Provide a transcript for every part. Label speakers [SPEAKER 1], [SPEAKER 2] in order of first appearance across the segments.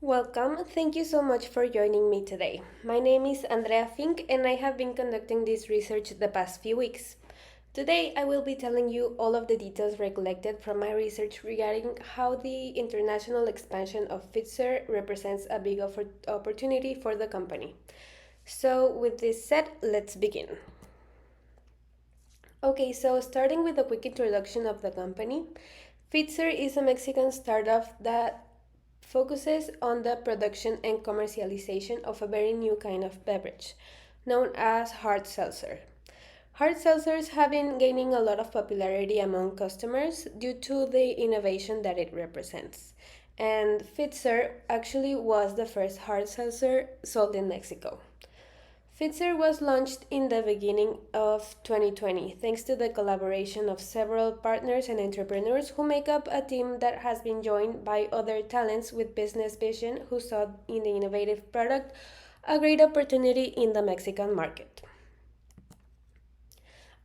[SPEAKER 1] Welcome. Thank you so much for joining me today. My name is Andrea Fink and I have been conducting this research the past few weeks. Today, I will be telling you all of the details recollected from my research regarding how the international expansion of Fitzer represents a big opportunity for the company. So, with this said, let's begin. Okay, so starting with a quick introduction of the company, Fitzer is a Mexican startup that focuses on the production and commercialization of a very new kind of beverage known as hard seltzer. Hard seltzers have been gaining a lot of popularity among customers due to the innovation that it represents. And Fitzer actually was the first hard seltzer sold in Mexico. Fitzer was launched in the beginning of 2020 thanks to the collaboration of several partners and entrepreneurs who make up a team that has been joined by other talents with business vision who saw in the innovative product a great opportunity in the Mexican market.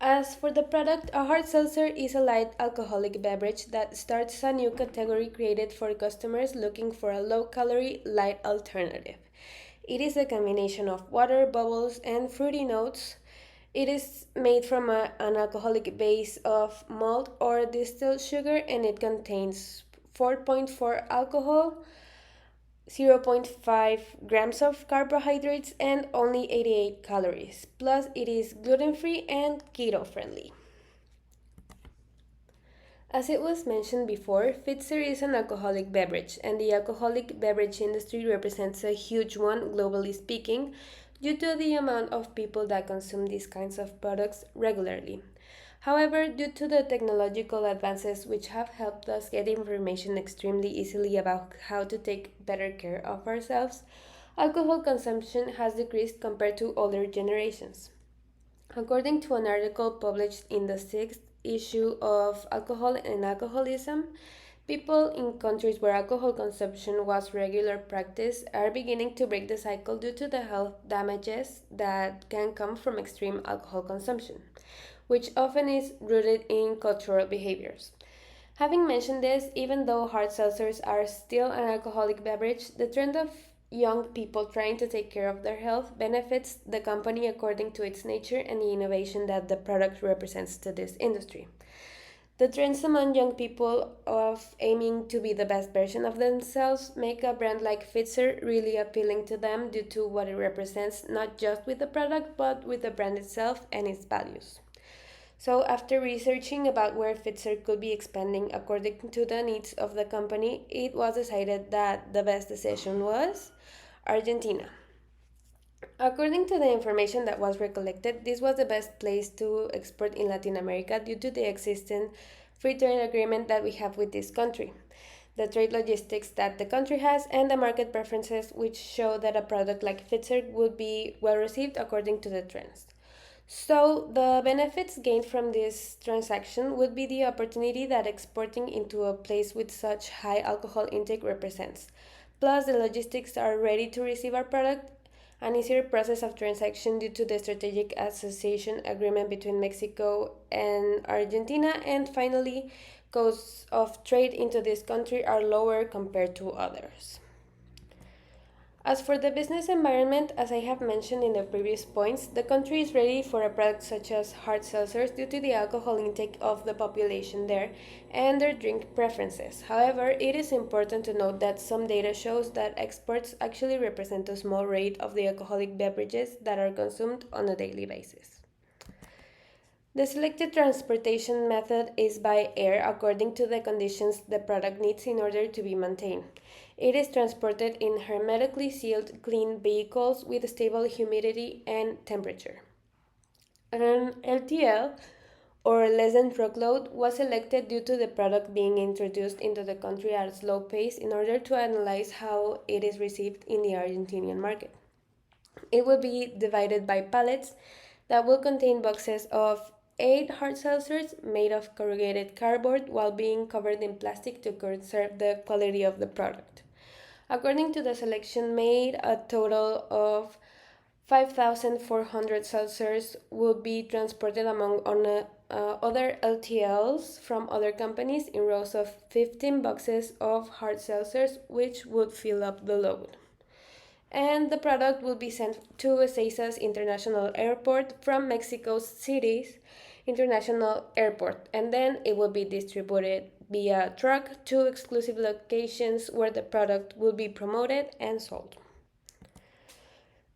[SPEAKER 1] As for the product, a hard seltzer is a light alcoholic beverage that starts a new category created for customers looking for a low calorie, light alternative. It is a combination of water, bubbles, and fruity notes. It is made from an alcoholic base of malt or distilled sugar and it contains 4.4 alcohol, zero point 0.5 grams of carbohydrates, and only 88 calories. Plus, it is gluten free and keto friendly. As it was mentioned before, Fitzer is an alcoholic beverage, and the alcoholic beverage industry represents a huge one, globally speaking, due to the amount of people that consume these kinds of products regularly. However, due to the technological advances which have helped us get information extremely easily about how to take better care of ourselves, alcohol consumption has decreased compared to older generations. According to an article published in the sixth issue of Alcohol and Alcoholism, people in countries where alcohol consumption was regular practice are beginning to break the cycle due to the health damages that can come from extreme alcohol consumption, which often is rooted in cultural behaviors. Having mentioned this, even though hard seltzers are still an alcoholic beverage, the trend of young people trying to take care of their health benefits the company according to its nature and the innovation that the product represents to this industry. The trends among young people of aiming to be the best version of themselves make a brand like Fitzer really appealing to them due to what it represents, not just with the product, but with the brand itself and its values. So, after researching about where Fitzer could be expanding according to the needs of the company, it was decided that the best decision was Argentina. According to the information that was recollected, this was the best place to export in Latin America due to the existing free trade agreement that we have with this country, the trade logistics that the country has, and the market preferences which show that a product like Fitzer would be well received according to the trends. So, the benefits gained from this transaction would be the opportunity that exporting into a place with such high alcohol intake represents. Plus, the logistics are ready to receive our product, an easier process of transaction due to the strategic association agreement between Mexico and Argentina, and finally, costs of trade into this country are lower compared to others. As for the business environment, as I have mentioned in the previous points, the country is ready for a product such as hard seltzers due to the alcohol intake of the population there and their drink preferences. However, it is important to note that some data shows that exports actually represent a small rate of the alcoholic beverages that are consumed on a daily basis. The selected transportation method is by air according to the conditions the product needs in order to be maintained. It is transported in hermetically sealed, clean vehicles with stable humidity and temperature. An LTL, or less than truckload, was selected due to the product being introduced into the country at a slow pace in order to analyze how it is received in the Argentinian market. It will be divided by pallets that will contain boxes of 8 hard seltzers made of corrugated cardboard while being covered in plastic to conserve the quality of the product. According to the selection made, a total of 5,400 seltzers will be transported among other LTLs from other companies in rows of 15 boxes of hard seltzers, which would fill up the load. And the product will be sent to Ezeiza's International Airport from Mexico City's International Airport, and then it will be distributed via truck to exclusive locations where the product will be promoted and sold.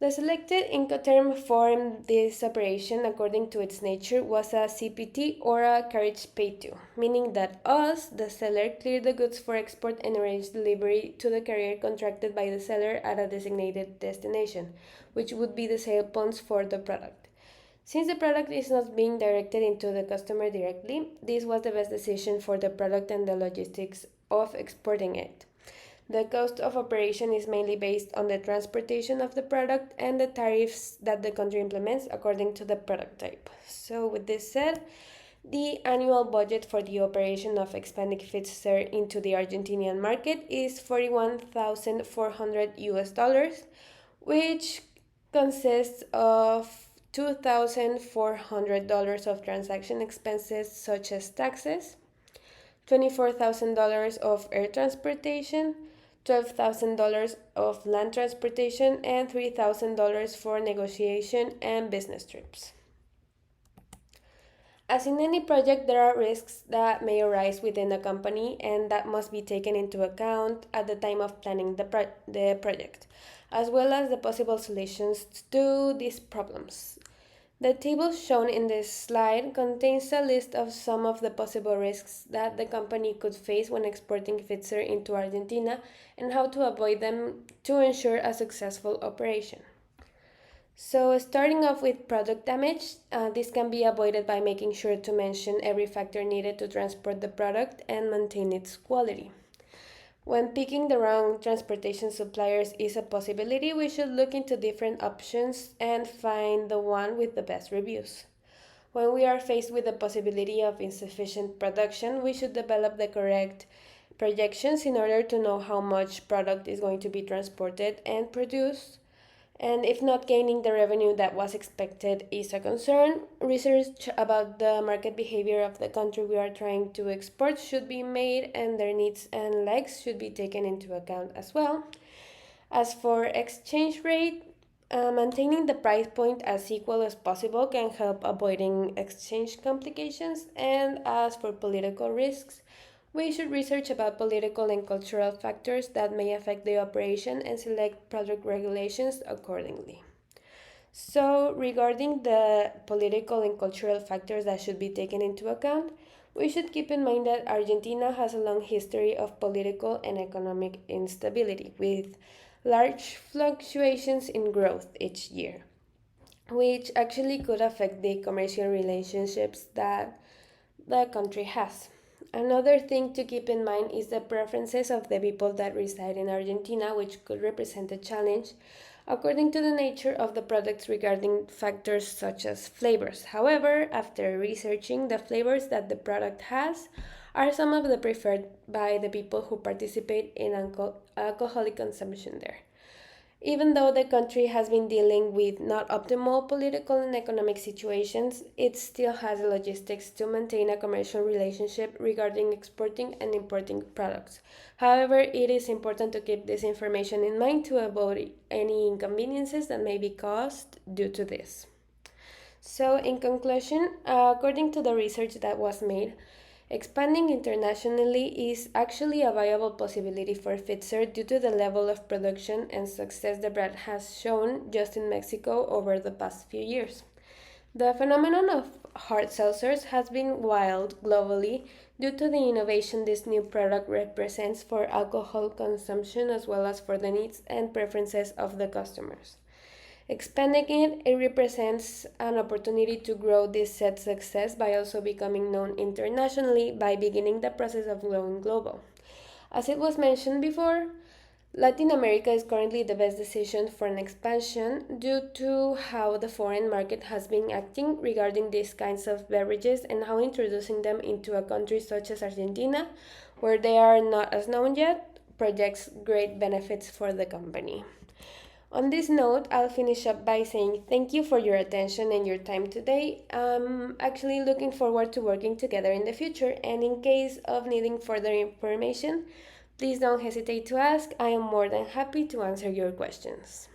[SPEAKER 1] The selected Incoterm for this operation, according to its nature, was a CPT or a carriage paid to, meaning that us, the seller, cleared the goods for export and arranged delivery to the carrier contracted by the seller at a designated destination, which would be the sale points for the product. Since the product is not being directed into the customer directly, this was the best decision for the product and the logistics of exporting it. The cost of operation is mainly based on the transportation of the product and the tariffs that the country implements according to the product type. So, with this said, the annual budget for the operation of expanding Fitzer into the Argentinian market is 41,400 US dollars, which consists of $2,400 of transaction expenses such as taxes, $24,000 of air transportation, $12,000 of land transportation, and $3,000 for negotiation and business trips. As in any project, there are risks that may arise within a company and that must be taken into account at the time of planning the project, as well as the possible solutions to these problems. The table shown in this slide contains a list of some of the possible risks that the company could face when exporting Fitzer into Argentina and how to avoid them to ensure a successful operation. So, starting off with product damage, this can be avoided by making sure to mention every factor needed to transport the product and maintain its quality. When picking the wrong transportation suppliers is a possibility, we should look into different options and find the one with the best reviews. When we are faced with the possibility of insufficient production, we should develop the correct projections in order to know how much product is going to be transported and produced. And if not gaining the revenue that was expected is a concern, research about the market behavior of the country we are trying to export should be made, and their needs and likes should be taken into account as well. As for exchange rate, maintaining the price point as equal as possible can help avoiding exchange complications. And as for political risks, we should research about political and cultural factors that may affect the operation and select product regulations accordingly. So, regarding the political and cultural factors that should be taken into account, we should keep in mind that Argentina has a long history of political and economic instability, with large fluctuations in growth each year, which actually could affect the commercial relationships that the country has. Another thing to keep in mind is the preferences of the people that reside in Argentina, which could represent a challenge according to the nature of the products regarding factors such as flavors. However, after researching, the flavors that the product has are some of the preferred by the people who participate in alcoholic consumption there. Even though the country has been dealing with not optimal political and economic situations, it still has the logistics to maintain a commercial relationship regarding exporting and importing products. However, it is important to keep this information in mind to avoid any inconveniences that may be caused due to this. So, in conclusion, according to the research that was made, expanding internationally is actually a viable possibility for Fitzer due to the level of production and success the brand has shown just in Mexico over the past few years. The phenomenon of hard seltzers has been wild globally due to the innovation this new product represents for alcohol consumption as well as for the needs and preferences of the customers. Expanding it represents an opportunity to grow this set success by also becoming known internationally by beginning the process of going global. As it was mentioned before, Latin America is currently the best decision for an expansion due to how the foreign market has been acting regarding these kinds of beverages and how introducing them into a country such as Argentina, where they are not as known yet, projects great benefits for the company. On this note, I'll finish up by saying thank you for your attention and your time today. I'm actually looking forward to working together in the future, and in case of needing further information, please don't hesitate to ask. I am more than happy to answer your questions.